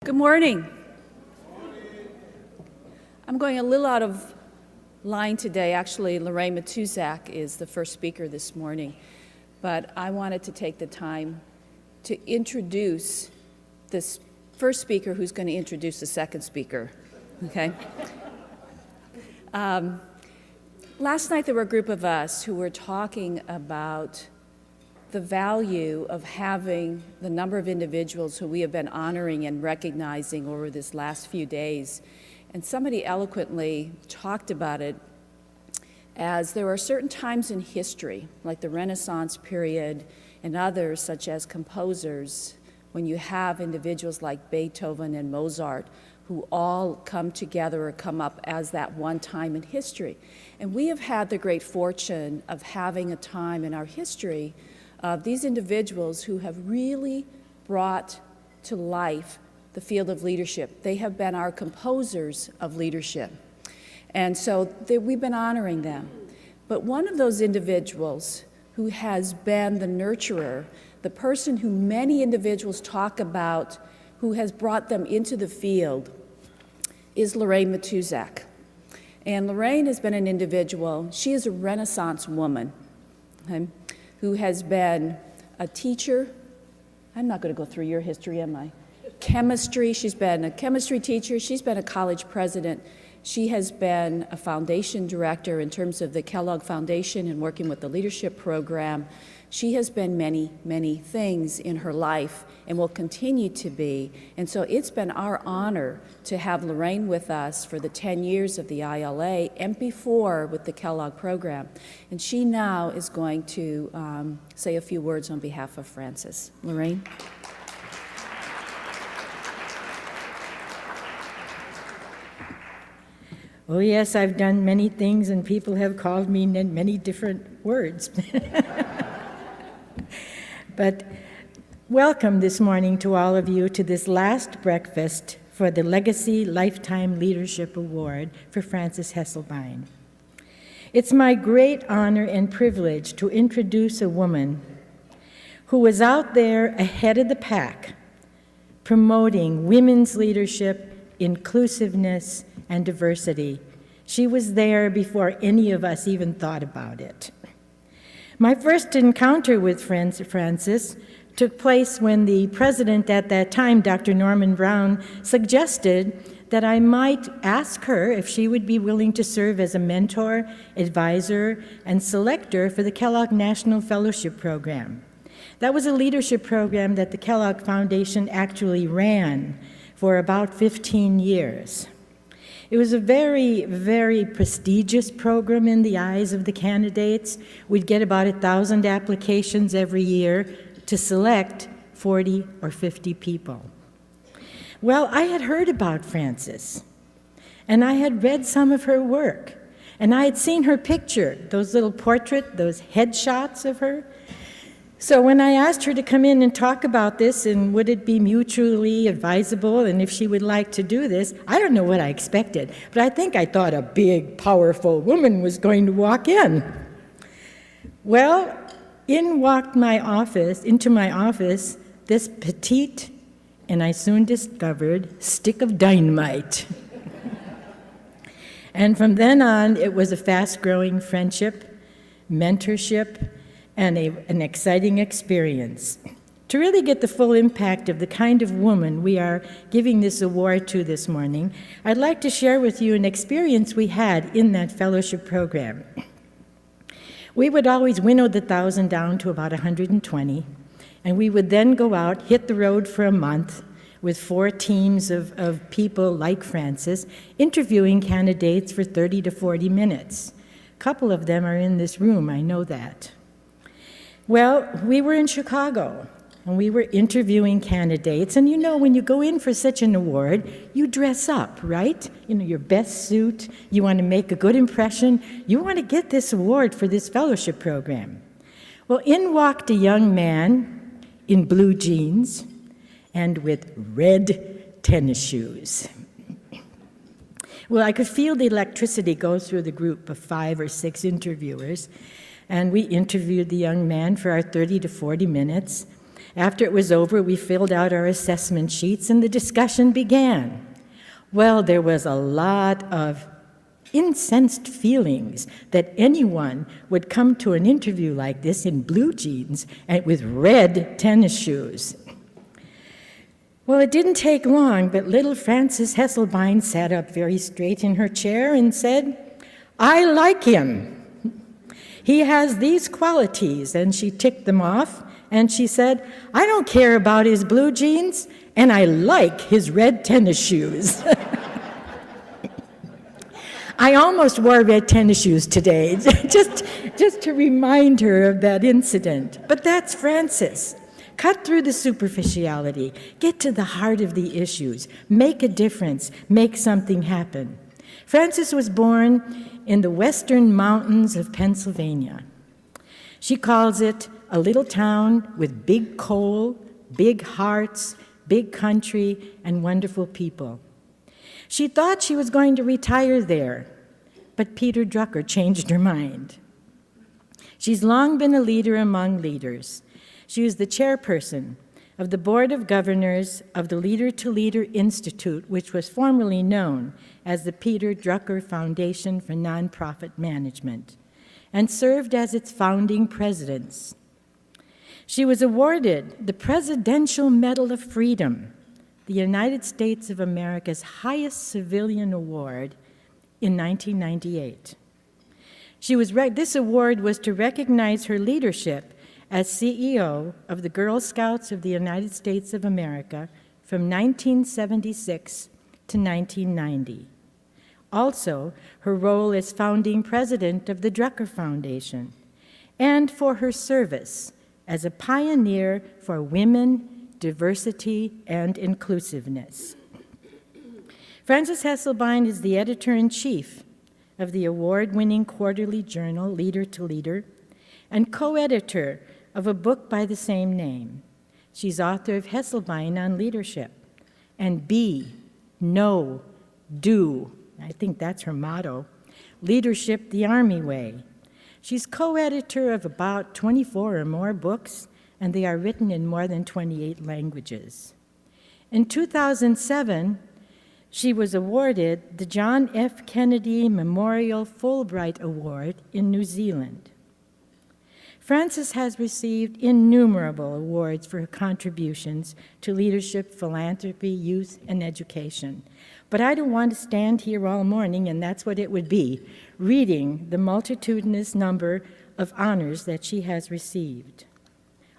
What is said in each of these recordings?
Good morning. I'm going a little out of line today. Actually, Lorraine Matuzak is the first speaker this morning, but I wanted to take the time to introduce this first speaker who's going to introduce the second speaker, okay? Last night there were a group of us who were talking about the value of having the number of individuals who we have been honoring and recognizing over this last few days. And somebody eloquently talked about it as there are certain times in history, like the Renaissance period and others such as composers, when you have individuals like Beethoven and Mozart who all come together or come up as that one time in history. And we have had the great fortune of having a time in our history of these individuals who have really brought to life the field of leadership. They have been our composers of leadership. And so we've been honoring them. But one of those individuals who has been the nurturer, the person who many individuals talk about who has brought them into the field, is Lorraine Matuzak. And Lorraine has been an individual, she is a Renaissance woman, okay, who has been a teacher. I'm not going to go through your history, am I? Chemistry, she's been a chemistry teacher, she's been a college president, she has been a foundation director in terms of the Kellogg Foundation and working with the leadership program. She has been many, many things in her life and will continue to be. And so it's been our honor to have Lorraine with us for the 10 years of the ILA and before with the Kellogg program. And she now is going to say a few words on behalf of Francis. Lorraine? Oh yes, I've done many things and people have called me in many different words. But welcome this morning to all of you to this last breakfast for the Legacy Lifetime Leadership Award for Francis Hesselbein. It's my great honor and privilege to introduce a woman who was out there ahead of the pack, promoting women's leadership, inclusiveness, and diversity. She was there before any of us even thought about it. My first encounter with Francis took place when the president at that time, Dr. Norman Brown, suggested that I might ask her if she would be willing to serve as a mentor, advisor, and selector for the Kellogg National Fellowship Program. That was a leadership program that the Kellogg Foundation actually ran for about 15 years. It was a very, very prestigious program in the eyes of the candidates. We'd get about 1,000 applications every year to select 40 or 50 people. Well, I had heard about Francis, and I had read some of her work, and I had seen her picture, those little portrait, those headshots of her. So when I asked her to come in and talk about this and would it be mutually advisable and if she would like to do this, I don't know what I expected, but I think I thought a big, powerful woman was going to walk in. Well, in walked into my office, this petite, and I soon discovered, stick of dynamite. And from then on, it was a fast-growing friendship, mentorship, and an exciting experience. To really get the full impact of the kind of woman we are giving this award to this morning, I'd like to share with you an experience we had in that fellowship program. We would always winnow the 1,000 down to about 120, and we would then go out, hit the road for a month with 4 teams of people like Francis, interviewing candidates for 30 to 40 minutes. A couple of them are in this room, I know that. Well, we were in Chicago, and we were interviewing candidates, and you know, when you go in for such an award, you dress up, right? You know, your best suit, you want to make a good impression, you want to get this award for this fellowship program. Well, in walked a young man in blue jeans and with red tennis shoes. Well, I could feel the electricity go through the group of 5 or 6 interviewers, and we interviewed the young man for our 30 to 40 minutes. After it was over, we filled out our assessment sheets and the discussion began. Well, there was a lot of incensed feelings that anyone would come to an interview like this in blue jeans and with red tennis shoes. Well, it didn't take long, but little Frances Hesselbein sat up very straight in her chair and said, "I like him. He has these qualities," and she ticked them off, and she said, "I don't care about his blue jeans, and I like his red tennis shoes." I almost wore red tennis shoes today, just to remind her of that incident. But that's Frances. Cut through the superficiality, get to the heart of the issues, make a difference, make something happen. Frances was born in the western mountains of Pennsylvania. She calls it a little town with big coal, big hearts, big country, and wonderful people. She thought she was going to retire there, but Peter Drucker changed her mind. She's long been a leader among leaders. She was the chairperson of the Board of Governors of the Leader to Leader Institute, which was formerly known as the Peter Drucker Foundation for Nonprofit Management, and served as its founding president. She was awarded the Presidential Medal of Freedom, the United States of America's highest civilian award, in 1998. This award was to recognize her leadership as CEO of the Girl Scouts of the United States of America from 1976 to 1990. Also, her role as founding president of the Drucker Foundation, and for her service as a pioneer for women, diversity, and inclusiveness. Frances Hesselbein is the editor-in-chief of the award-winning quarterly journal Leader to Leader and co-editor of a book by the same name. She's author of Hesselbein on Leadership and Be, Know, Do. I think that's her motto. Leadership the Army Way. She's co-editor of about 24 or more books, and they are written in more than 28 languages. In 2007, she was awarded the John F. Kennedy Memorial Fulbright Award in New Zealand. Frances has received innumerable awards for her contributions to leadership, philanthropy, youth, and education. But I don't want to stand here all morning, and that's what it would be, reading the multitudinous number of honors that she has received.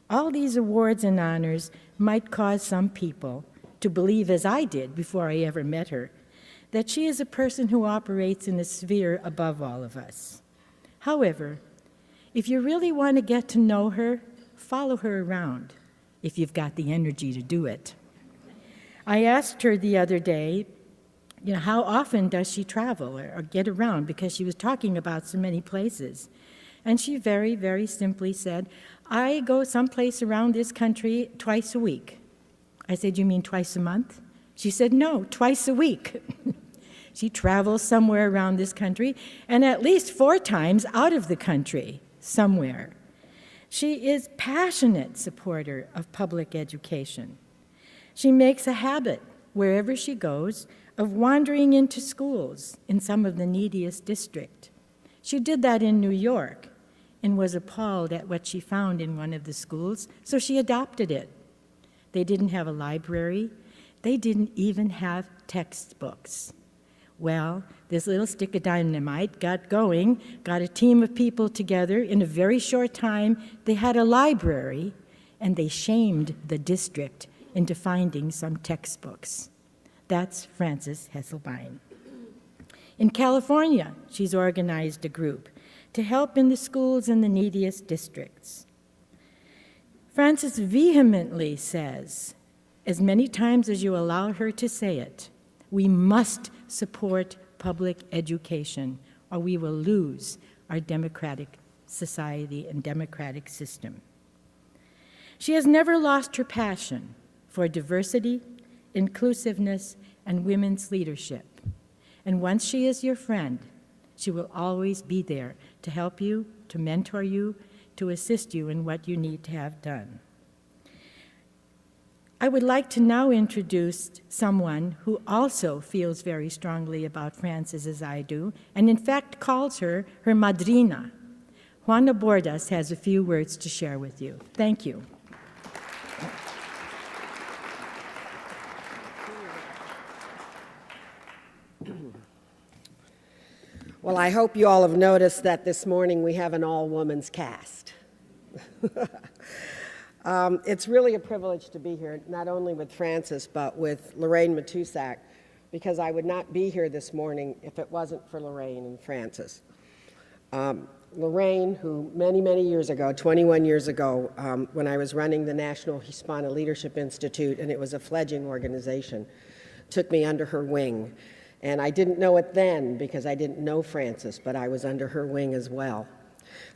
All these awards and honors might cause some people to believe, as I did before I ever met her, that she is a person who operates in a sphere above all of us. However, if you really want to get to know her, follow her around, if you've got the energy to do it. I asked her the other day, how often does she travel or get around, because she was talking about so many places. And she very, very simply said, "I go someplace around this country twice a week." I said, "You mean twice a month?" She said, "No, twice a week." She travels somewhere around this country, and at least 4 times out of the country, somewhere. She is a passionate supporter of public education. She makes a habit, wherever she goes, of wandering into schools in some of the neediest districts. She did that in New York and was appalled at what she found in one of the schools, so she adopted it. They didn't have a library. They didn't even have textbooks. Well, this little stick of dynamite got going, got a team of people together. In a very short time, they had a library, and they shamed the district into finding some textbooks. That's Frances Hesselbein. In California, she's organized a group to help in the schools in the neediest districts. Frances vehemently says, as many times as you allow her to say it, we must support public education, or we will lose our democratic society and democratic system. She has never lost her passion for diversity, inclusiveness, and women's leadership. And once she is your friend, she will always be there to help you, to mentor you, to assist you in what you need to have done. I would like to now introduce someone who also feels very strongly about Frances as I do, and in fact calls her madrina. Juana Bordas has a few words to share with you. Thank you. Well, I hope you all have noticed that this morning we have an all-women's cast. It's really a privilege to be here, not only with Frances, but with Lorraine Matusak, because I would not be here this morning if it wasn't for Lorraine and Frances. Lorraine, who many, many years ago, 21 years ago, when I was running the National Hispana Leadership Institute, and it was a fledgling organization, took me under her wing. And I didn't know it then because I didn't know Frances, but I was under her wing as well.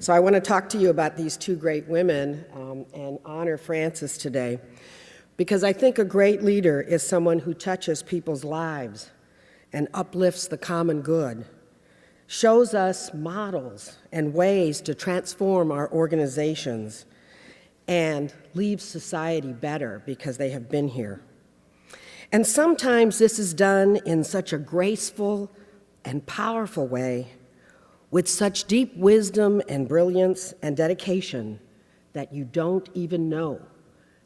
So I want to talk to you about these two great women and honor Frances today, because I think a great leader is someone who touches people's lives and uplifts the common good, shows us models and ways to transform our organizations, and leaves society better because they have been here. And sometimes this is done in such a graceful and powerful way, with such deep wisdom and brilliance and dedication that you don't even know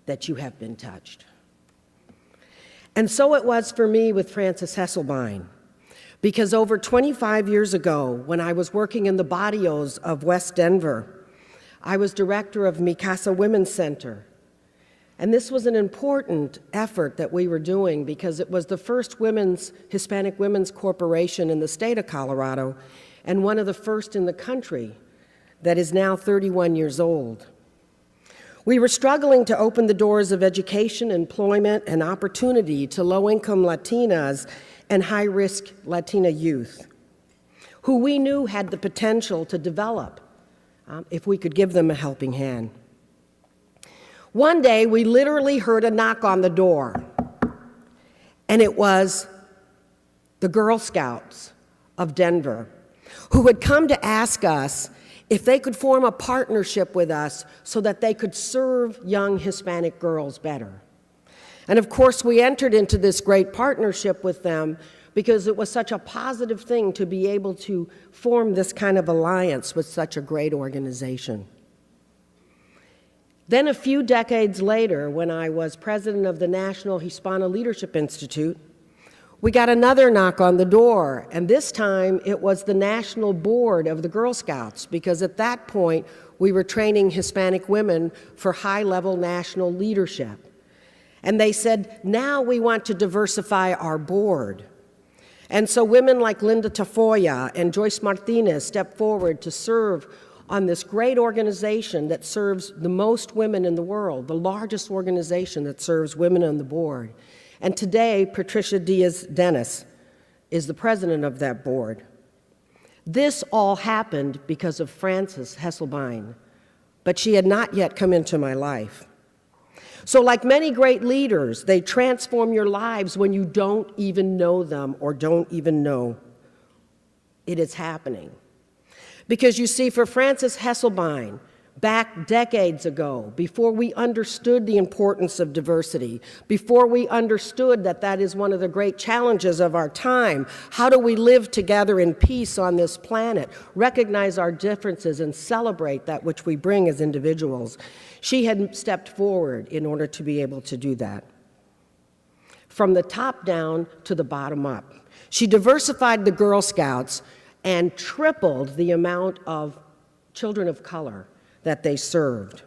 that you have been touched. And so it was for me with Frances Hesselbein, because over 25 years ago, when I was working in the barrios of West Denver, I was director of Mi Casa Women's Center. And this was an important effort that we were doing because it was the first Hispanic women's corporation in the state of Colorado, and one of the first in the country that is now 31 years old. We were struggling to open the doors of education, employment, and opportunity to low-income Latinas and high-risk Latina youth, who we knew had the potential to develop if we could give them a helping hand. One day, we literally heard a knock on the door, and it was the Girl Scouts of Denver, who had come to ask us if they could form a partnership with us so that they could serve young Hispanic girls better. And of course, we entered into this great partnership with them because it was such a positive thing to be able to form this kind of alliance with such a great organization. Then a few decades later, when I was president of the National Hispana Leadership Institute, we got another knock on the door, and this time it was the National Board of the Girl Scouts, because at that point we were training Hispanic women for high-level national leadership. And they said, now we want to diversify our board. And so women like Linda Tafoya and Joyce Martinez stepped forward to serve on this great organization that serves the most women in the world, the largest organization that serves women on the board. And today, Patricia Diaz-Dennis is the president of that board. This all happened because of Frances Hesselbein, but she had not yet come into my life. So like many great leaders, they transform your lives when you don't even know them or don't even know it is happening. Because you see, for Frances Hesselbein, back decades ago, before we understood the importance of diversity, before we understood that that is one of the great challenges of our time, how do we live together in peace on this planet, recognize our differences, and celebrate that which we bring as individuals? She had stepped forward in order to be able to do that. From the top down to the bottom up. She diversified the Girl Scouts and tripled the amount of children of color that they served.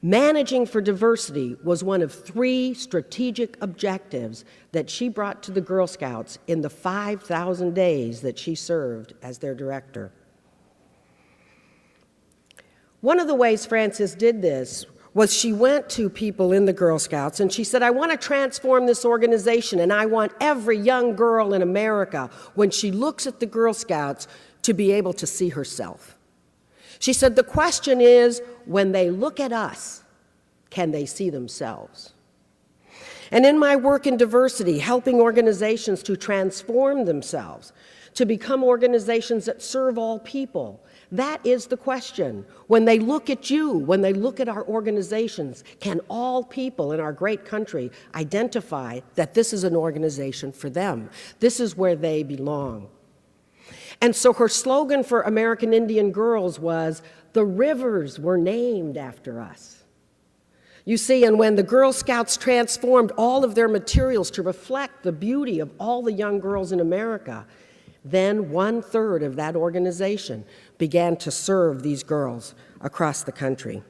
Managing for diversity was one of 3 strategic objectives that she brought to the Girl Scouts in the 5,000 days that she served as their director. One of the ways Frances did this was she went to people in the Girl Scouts and she said, I want to transform this organization, and I want every young girl in America, when she looks at the Girl Scouts, to be able to see herself. She said, the question is, when they look at us, can they see themselves? And in my work in diversity, helping organizations to transform themselves, to become organizations that serve all people, that is the question. When they look at you, when they look at our organizations, can all people in our great country identify that this is an organization for them? This is where they belong. And so her slogan for American Indian girls was, "The rivers were named after us." You see, and when the Girl Scouts transformed all of their materials to reflect the beauty of all the young girls in America, then 1/3 of that organization began to serve these girls across the country.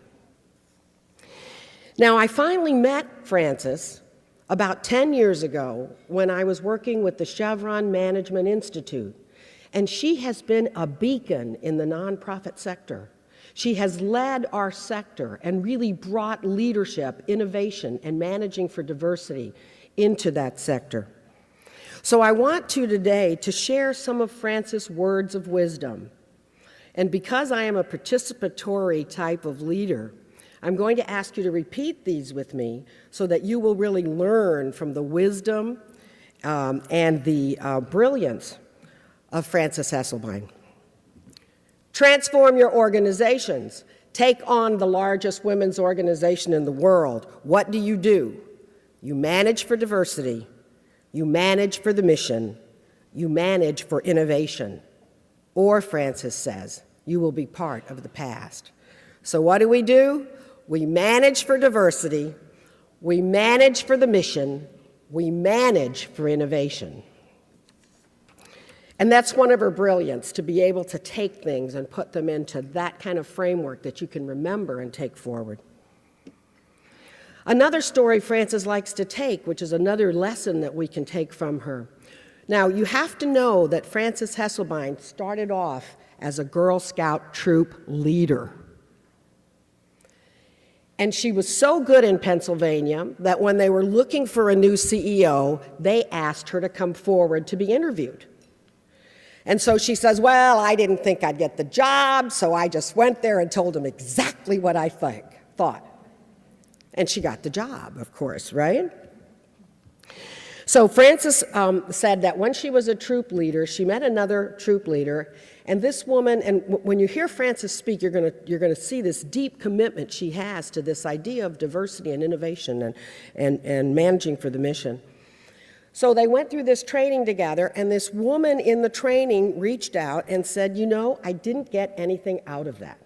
Now, I finally met Frances about 10 years ago when I was working with the Chevron Management Institute, and she has been a beacon in the nonprofit sector. She has led our sector and really brought leadership, innovation, and managing for diversity into that sector. So I want to today to share some of Frances' words of wisdom. And because I am a participatory type of leader, I'm going to ask you to repeat these with me so that you will really learn from the wisdom and the brilliance of Frances Hesselbein. Transform your organizations. Take on the largest women's organization in the world. What do? You manage for diversity. You manage for the mission. You manage for innovation. Or, Frances says, you will be part of the past. So what do? We manage for diversity. We manage for the mission. We manage for innovation. And that's one of her brilliance, to be able to take things and put them into that kind of framework that you can remember and take forward. Another story Frances likes to take, which is another lesson that we can take from her. Now, you have to know that Frances Hesselbein started off as a Girl Scout troop leader. And she was so good in Pennsylvania that when they were looking for a new CEO, they asked her to come forward to be interviewed. And so she says, well, I didn't think I'd get the job, so I just went there and told them exactly what I thought. And she got the job, of course, right? So Frances said that when she was a troop leader, she met another troop leader, and this woman, and when you hear Frances speak, you're going to see this deep commitment she has to this idea of diversity and innovation and managing for the mission. So they went through this training together, and this woman in the training reached out and said, you know, I didn't get anything out of that.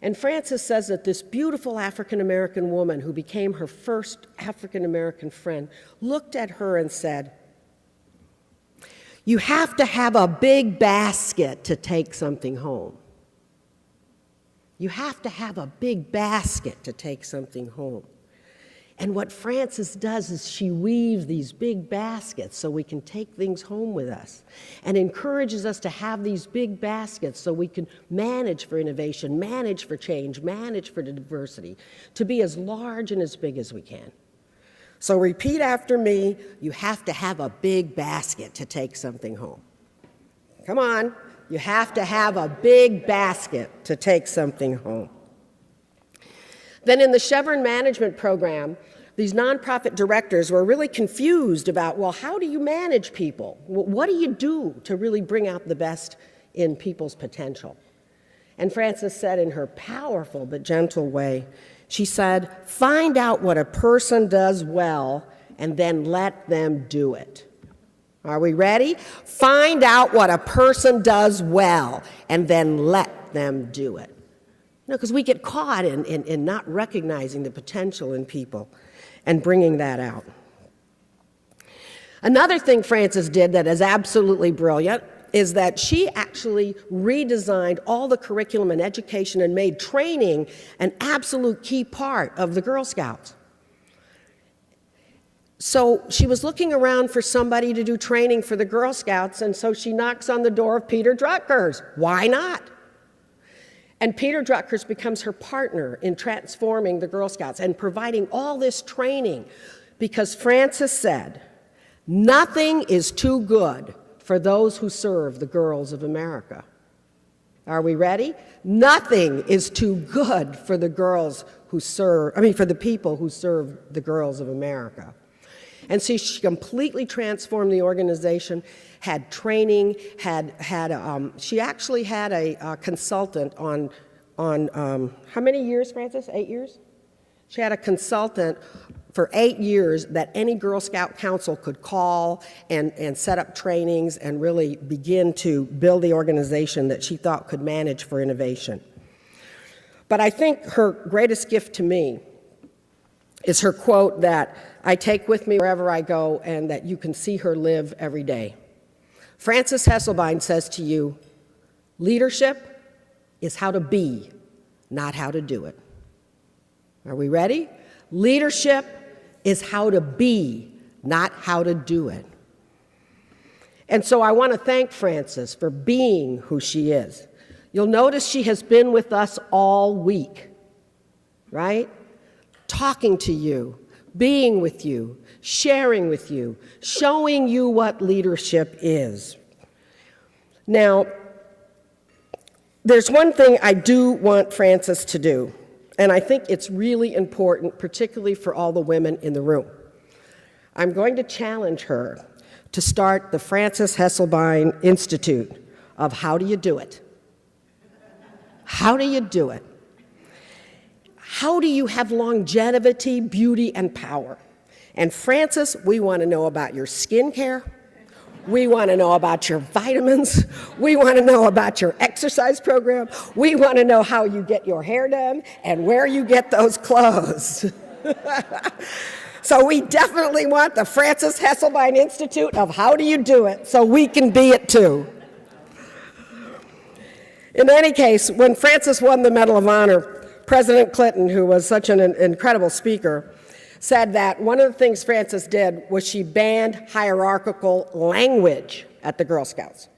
And Frances says that this beautiful African-American woman who became her first African-American friend looked at her and said, you have to have a big basket to take something home. You have to have a big basket to take something home. And what Frances does is she weaves these big baskets so we can take things home with us, and encourages us to have these big baskets so we can manage for innovation, manage for change, manage for diversity, to be as large and as big as we can. So repeat after me, you have to have a big basket to take something home. Come on, you have to have a big basket to take something home. Then in the Chevron Management Program, these nonprofit directors were really confused about, well, how do you manage people? What do you do to really bring out the best in people's potential? And Frances said in her powerful but gentle way, she said, find out what a person does well and then let them do it. Are we ready? Find out what a person does well and then let them do it. No, because we get caught in not recognizing the potential in people and bringing that out. Another thing Frances did that is absolutely brilliant is that she actually redesigned all the curriculum and education and made training an absolute key part of the Girl Scouts. So she was looking around for somebody to do training for the Girl Scouts, and so she knocks on the door of Peter Drucker's. Why not? And Peter Drucker's becomes her partner in transforming the Girl Scouts and providing all this training, because Frances said, nothing is too good for those who serve the girls of America. Are we ready? Nothing is too good for the girls for the people who serve the girls of America. And so she completely transformed the organization, had training, she actually had a consultant on how many years, Frances? 8 years? She had a consultant for 8 years that any Girl Scout council could call and set up trainings and really begin to build the organization that she thought could manage for innovation. But I think her greatest gift to me is her quote that I take with me wherever I go and that you can see her live every day. Frances Hesselbein says to you, leadership is how to be, not how to do it. Are we ready? Leadership is how to be, not how to do it. And so I want to thank Frances for being who she is. You'll notice she has been with us all week, right? Talking to you, being with you, sharing with you, showing you what leadership is. Now, there's one thing I do want Frances to do, and I think it's really important, particularly for all the women in the room. I'm going to challenge her to start the Frances Hesselbein Institute of How Do You Do It? How do you do it? How do you have longevity, beauty, and power? And Frances, we want to know about your skincare. We want to know about your vitamins. We want to know about your exercise program. We want to know how you get your hair done and where you get those clothes. So we definitely want the Frances Hesselbein Institute of How Do You Do It so we can be it too. In any case, when Frances won the Medal of Honor, President Clinton, who was such an incredible speaker, said that one of the things Frances did was she banned hierarchical language at the Girl Scouts.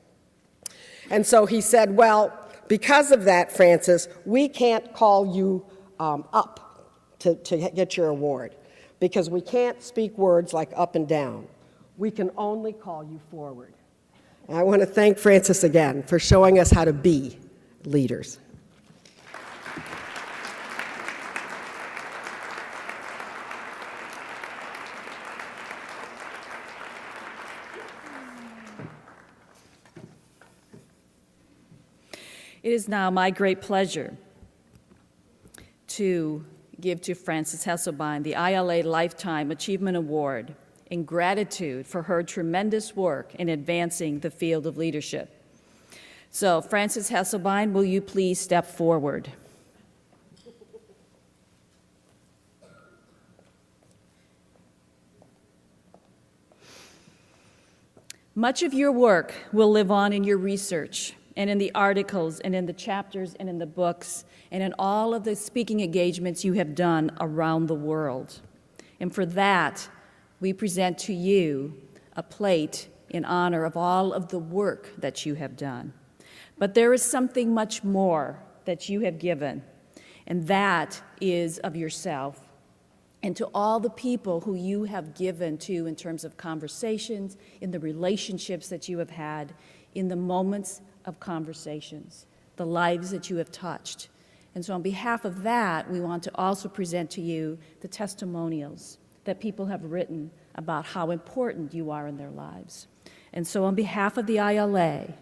And so he said, well, because of that, Frances, we can't call you up to get your award, because we can't speak words like up and down. We can only call you forward. And I want to thank Frances again for showing us how to be leaders. It is now my great pleasure to give to Frances Hesselbein the ILA Lifetime Achievement Award in gratitude for her tremendous work in advancing the field of leadership. So, Frances Hesselbein, will you please step forward? Much of your work will live on in your research and in the articles and in the chapters and in the books and in all of the speaking engagements you have done around the world. And for that, we present to you a plate in honor of all of the work that you have done. But there is something much more that you have given, and that is of yourself and to all the people who you have given to in terms of conversations, in the relationships that you have had, in the moments of conversations, the lives that you have touched. And so on behalf of that, we want to also present to you the testimonials that people have written about how important you are in their lives. And so on behalf of the ILA,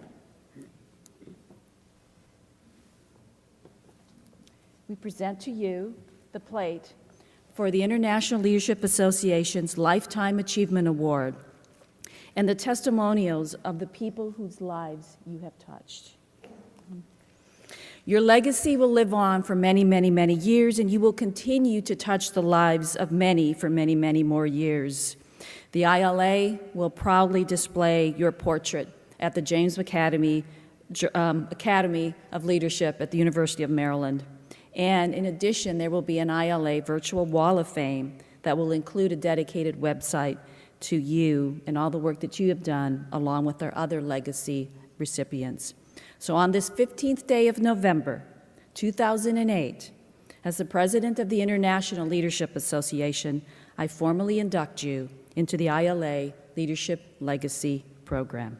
we present to you the plate for the International Leadership Association's Lifetime Achievement Award and the testimonials of the people whose lives you have touched. Your legacy will live on for many, many, many years, and you will continue to touch the lives of many for many, many more years. The ILA will proudly display your portrait at the James Academy of Leadership at the University of Maryland. And in addition, there will be an ILA virtual wall of fame that will include a dedicated website to you and all the work that you have done, along with our other legacy recipients. So on this 15th day of November, 2008, as the president of the International Leadership Association, I formally induct you into the ILA Leadership Legacy Program.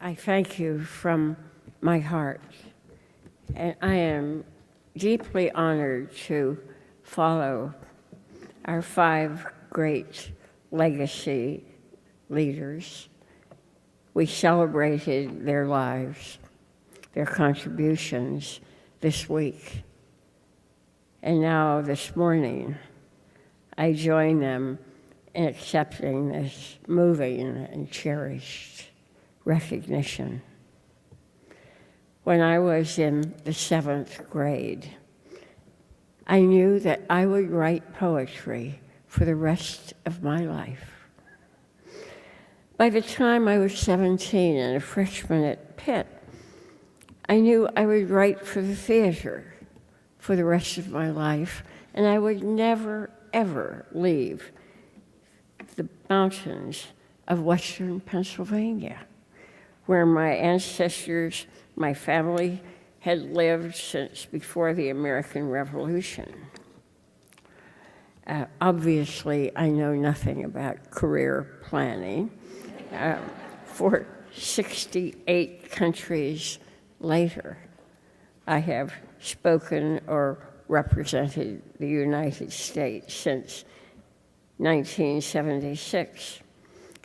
I thank you from my heart. And I am deeply honored to follow our 5 great legacy leaders. We celebrated their lives, their contributions this week. And now this morning, I join them in accepting this moving and cherished recognition. When I was in the 7th grade, I knew that I would write poetry for the rest of my life. By the time I was 17 and a freshman at Pitt, I knew I would write for the theater for the rest of my life, and I would never, ever leave the mountains of western Pennsylvania, where my ancestors, my family, had lived since before the American Revolution. Obviously, I know nothing about career planning. For 68 countries later, I have spoken or represented the United States since 1976.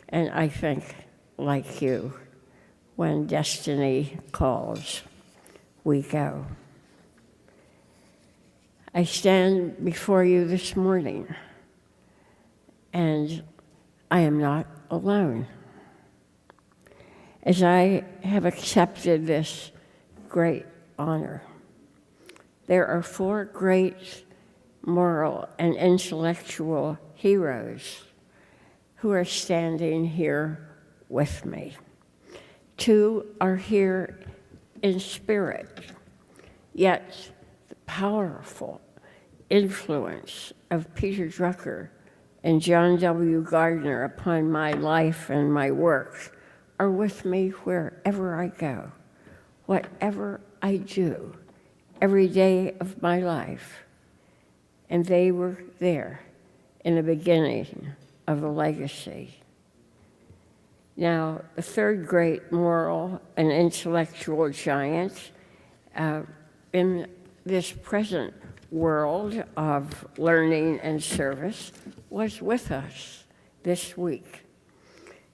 And I think, like you, when destiny calls, we go. I stand before you this morning, and I am not alone. As I have accepted this great honor, there are 4 great moral and intellectual heroes who are standing here with me. 2 are here in spirit, yet the powerful influence of Peter Drucker and John W. Gardner upon my life and my work are with me wherever I go, whatever I do, every day of my life. And they were there in the beginning of the legacy. Now, the 3rd great moral and intellectual giant in this present world of learning and service was with us this week.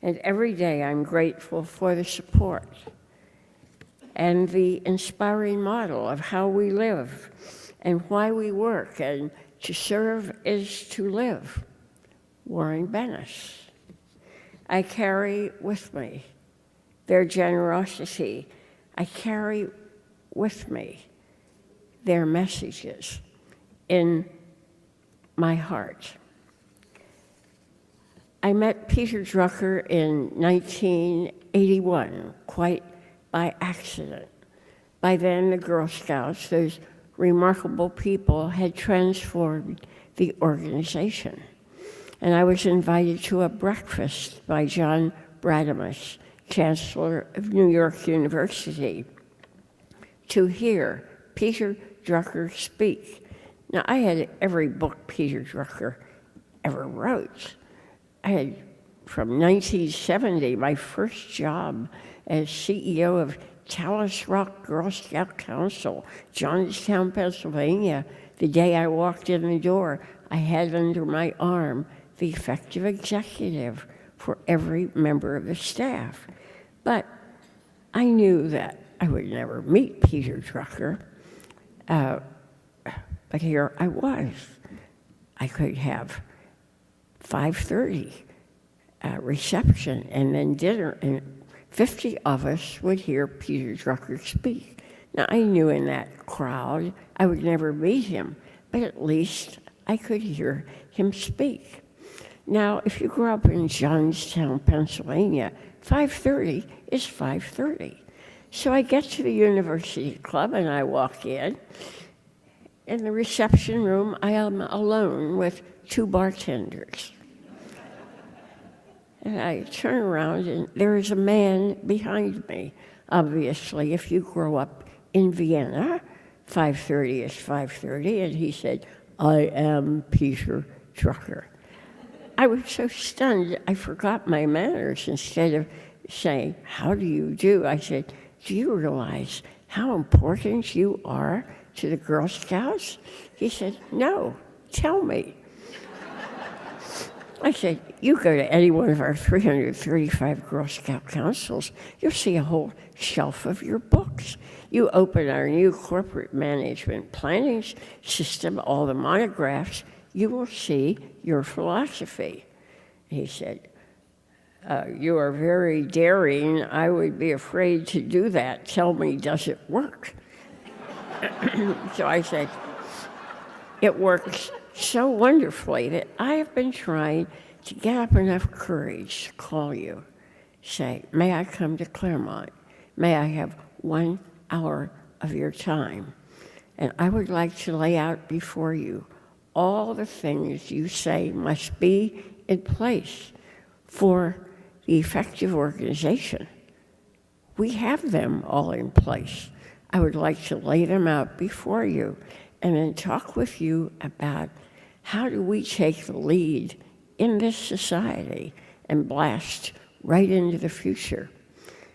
And every day I'm grateful for the support and the inspiring model of how we live and why we work, and to serve is to live. Warren Bennett. I carry with me their generosity. I carry with me their messages in my heart. I met Peter Drucker in 1981, quite by accident. By then, the Girl Scouts, those remarkable people, had transformed the organization. And I was invited to a breakfast by John Bradamus, Chancellor of New York University, to hear Peter Drucker speak. Now, I had every book Peter Drucker ever wrote. I had, from 1970, my first job as CEO of Tallis Rock Girl Scout Council, Johnstown, Pennsylvania. The day I walked in the door, I had under my arm the effective executive for every member of the staff. But I knew that I would never meet Peter Drucker, but here I was. I could have 5:30 reception and then dinner, and 50 of us would hear Peter Drucker speak. Now, I knew in that crowd I would never meet him, but at least I could hear him speak. Now, if you grew up in Johnstown, Pennsylvania, 5:30 is 5:30. So I get to the University Club and I walk in. In the reception room, I am alone with 2 bartenders. And I turn around and there is a man behind me. Obviously, if you grow up in Vienna, 5:30 is 5:30, and he said, "I am Peter Drucker." I was so stunned, I forgot my manners. Instead of saying, "How do you do?" I said, "Do you realize how important you are to the Girl Scouts?" He said, "No, tell me." I said, "You go to any one of our 335 Girl Scout councils, you'll see a whole shelf of your books. You open our new corporate management planning system, all the monographs, you will see your philosophy." He said, "You are very daring. I would be afraid to do that. Tell me, does it work?" So I said, "It works so wonderfully that I have been trying to get up enough courage to call you, say, 'May I come to Claremont? May I have 1 hour of your time? And I would like to lay out before you all the things you say must be in place for the effective organization. We have them all in place. I would like to lay them out before you and then talk with you about how do we take the lead in this society and blast right into the future."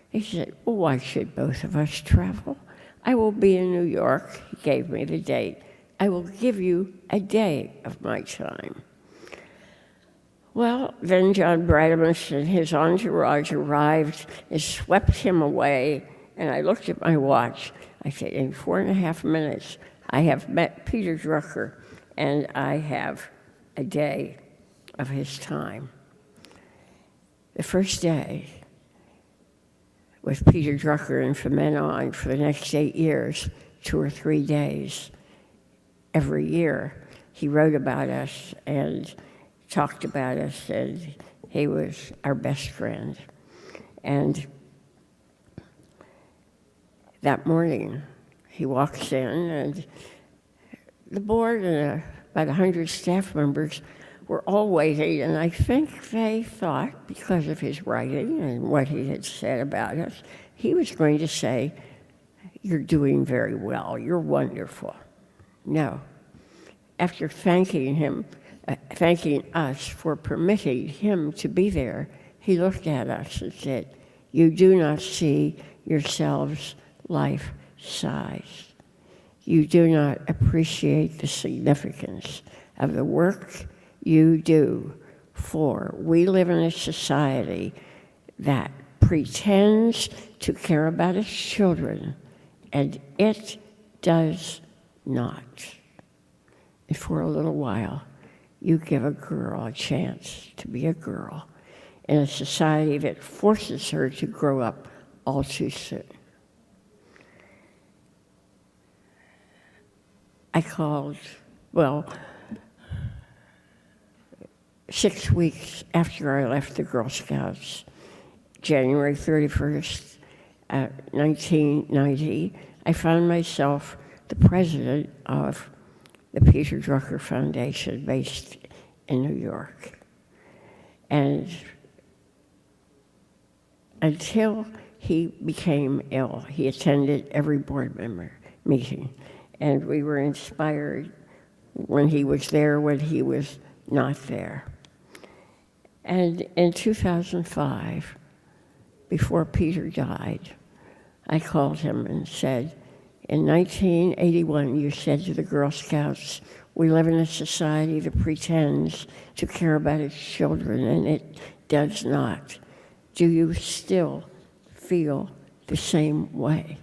He said, "Well, why should both of us travel? I will be in New York." He gave me the date. "I will give you a day of my time." Well, then John Bradamus and his entourage arrived and swept him away, and I looked at my watch. I said, "In 4.5 minutes, I have met Peter Drucker, and I have a day of his time." The first day with Peter Drucker and from then on for the next 8 years, 2 or 3 days every year, he wrote about us and talked about us, and he was our best friend. And that morning, he walks in, and the board and about 100 staff members were all waiting, and I think they thought, because of his writing and what he had said about us, he was going to say, "You're doing very well, you're wonderful." No. After thanking us for permitting him to be there, he looked at us and said, "You do not see yourselves life-size. You do not appreciate the significance of the work you do, for we live in a society that pretends to care about its children, and it does not. And for a little while, you give a girl a chance to be a girl in a society that forces her to grow up all too soon." I called, 6 weeks after I left the Girl Scouts, January 31st, 1990, I found myself the president of the Peter Drucker Foundation based in New York. And until he became ill, he attended every board member meeting. And we were inspired when he was there, when he was not there. And in 2005, before Peter died, I called him and said, "In 1981, you said to the Girl Scouts, we live in a society that pretends to care about its children, and it does not. Do you still feel the same way?"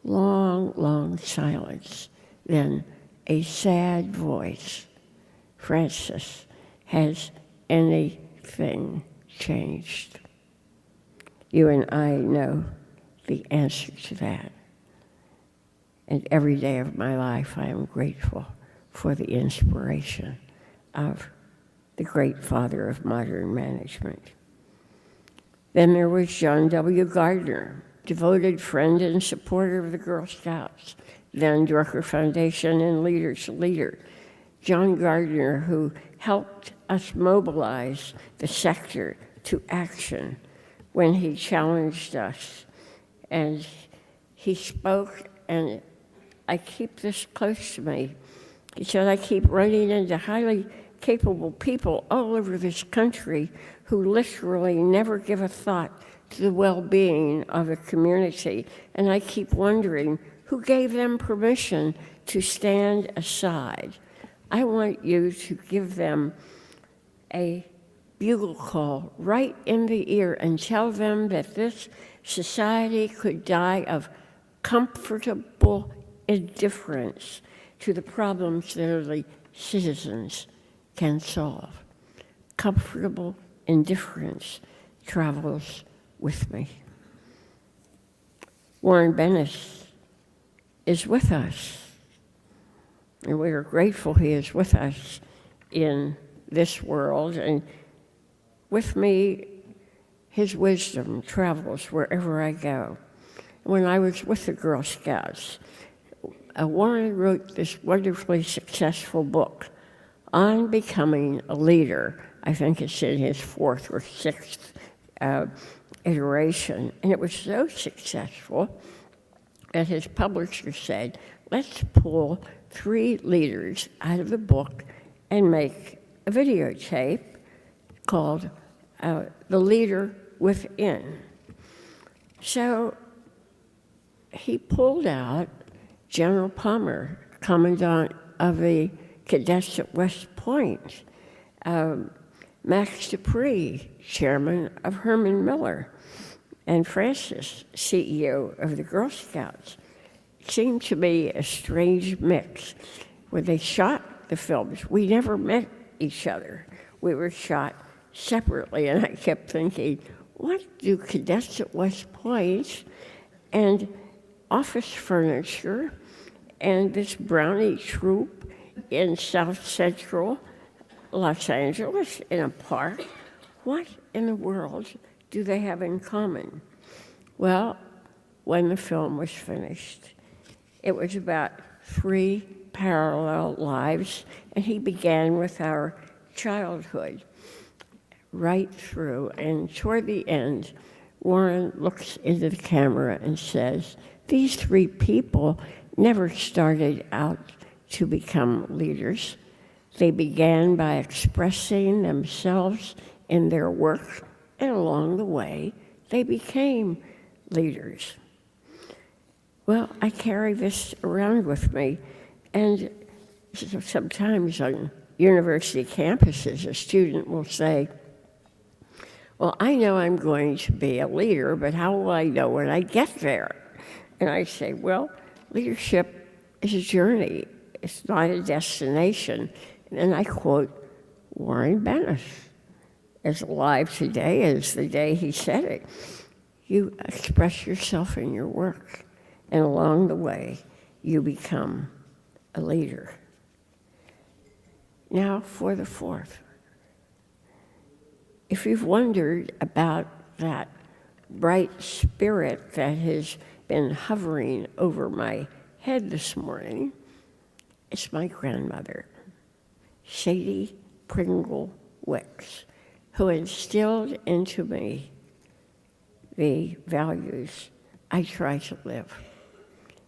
Long, long silence. Then a sad voice. "Francis, has anything changed?" You and I know the answer to that. And every day of my life, I am grateful for the inspiration of the great father of modern management. Then there was John W. Gardner, devoted friend and supporter of the Girl Scouts, then Drucker Foundation and Leaders Leader. John Gardner, who helped us mobilize the sector to action when he challenged us. And he spoke, and I keep this close to me. He said, "I keep running into highly capable people all over this country who literally never give a thought to the well-being of the community. And I keep wondering, who gave them permission to stand aside? I want you to give them a bugle call right in the ear and tell them that this society could die of comfortable indifference to the problems that the citizens can solve. Comfortable indifference travels with me. Warren Bennett is with us, and we are grateful he is with us in this world, and with me, his wisdom travels wherever I go. When I was with the Girl Scouts, Warren wrote this wonderfully successful book on becoming a leader. I think it's in his 4th or 6th iteration. And it was so successful that his publisher said, let's pull 3 leaders out of the book and make a videotape called The Leader Within. So he pulled out General Palmer, Commandant of the Cadets at West Point, Max Dupree, Chairman of Herman Miller, and Francis, CEO of the Girl Scouts. It seemed to me a strange mix. When they shot the films, we never met each other. We were shot separately, and I kept thinking, what do cadets at West Point and office furniture and this brownie troop in South Central Los Angeles in a park, what in the world do they have in common? Well, when the film was finished, it was about 3 parallel lives, and he began with our childhood right through, and toward the end, Warren looks into the camera and says, these 3 people never started out to become leaders. They began by expressing themselves in their work, and along the way, they became leaders. Well, I carry this around with me, and sometimes on university campuses, a student will say, well, I know I'm going to be a leader, but how will I know when I get there? And I say, well, leadership is a journey. It's not a destination. And I quote Warren Bennett, as alive today as the day he said it. You express yourself in your work, and along the way, you become a leader. Now for the 4th. If you've wondered about that bright spirit that has been hovering over my head this morning, it's my grandmother, Sadie Pringle Wicks, who instilled into me the values I try to live.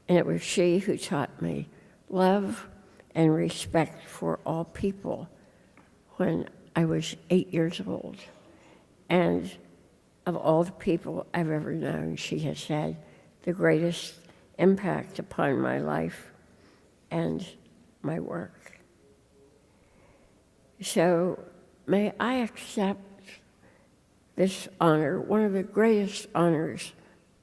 And it was she who taught me love and respect for all people when I was 8 years old. And of all the people I've ever known, she has had the greatest impact upon my life and my work. So may I accept this honor, one of the greatest honors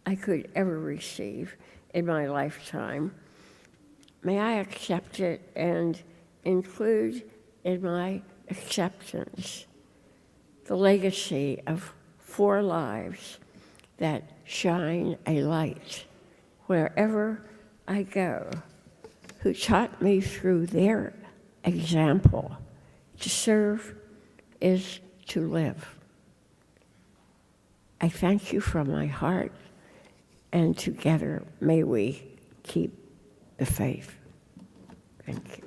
I could ever receive in my lifetime. May I accept it and include in my acceptance the legacy of 4 lives that shine a light wherever I go, who taught me through their example to serve is to live. I thank you from my heart, and together may we keep the faith. Thank you.